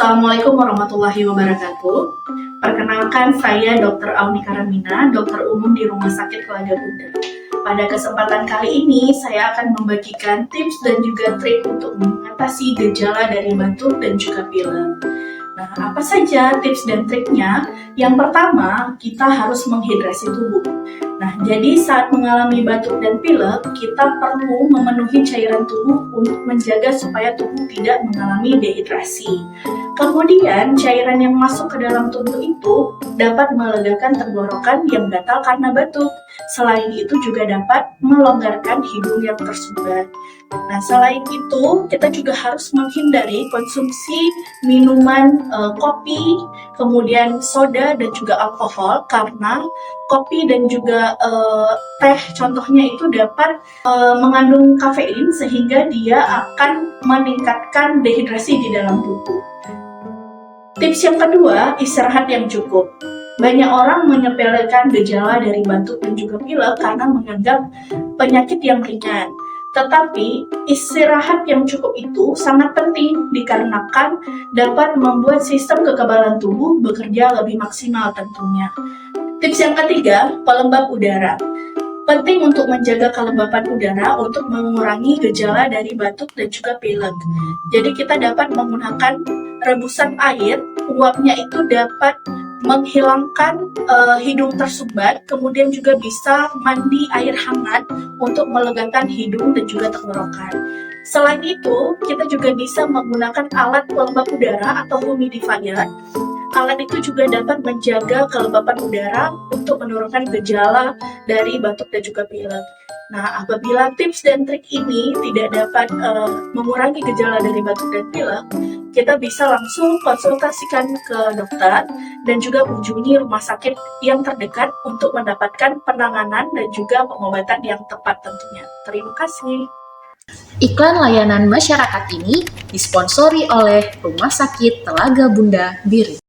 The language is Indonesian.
Assalamualaikum warahmatullahi wabarakatuh. Perkenalkan, saya Dr. Aunika Ramina, dokter umum di Rumah Sakit Telaga Bunda. Pada kesempatan kali ini, saya akan membagikan tips dan juga trik untuk mengatasi gejala dari batuk dan juga pilek. Nah, apa saja tips dan triknya? Yang pertama, kita harus menghidrasi tubuh. Nah, jadi saat mengalami batuk dan pilek, kita perlu memenuhi cairan tubuh untuk menjaga supaya tubuh tidak mengalami dehidrasi. Kemudian, cairan yang masuk ke dalam tubuh itu dapat melegakan tenggorokan yang gatal karena batuk. Selain itu juga dapat melonggarkan hidung yang tersumbat. Nah, selain itu, kita juga harus menghindari konsumsi minuman kopi, kemudian soda dan juga alkohol, karena kopi dan juga teh contohnya itu dapat mengandung kafein sehingga dia akan meningkatkan dehidrasi di dalam tubuh. Tips yang kedua, istirahat yang cukup. Banyak orang menyepelekan gejala dari batuk dan juga pilek karena menganggap penyakit yang ringan. Tetapi istirahat yang cukup itu sangat penting dikarenakan dapat membuat sistem kekebalan tubuh bekerja lebih maksimal tentunya. Tips yang ketiga, pelembab udara. Penting untuk menjaga kelembapan udara untuk mengurangi gejala dari batuk dan juga pilek. Jadi kita dapat menggunakan rebusan air, uapnya itu dapat menghilangkan hidung tersumbat, kemudian juga bisa mandi air hangat untuk melegakan hidung dan juga tenggorokan. Selain itu, kita juga bisa menggunakan alat pelembab udara atau humidifier. Alat itu juga dapat menjaga kelembapan udara untuk menurunkan gejala dari batuk dan juga pilek. Nah, apabila tips dan trik ini tidak dapat mengurangi gejala dari batuk dan pilek, kita bisa langsung konsultasikan ke dokter dan juga kunjungi rumah sakit yang terdekat untuk mendapatkan penanganan dan juga pengobatan yang tepat tentunya. Terima kasih. Iklan layanan masyarakat ini disponsori oleh Rumah Sakit Telaga Bunda Biri.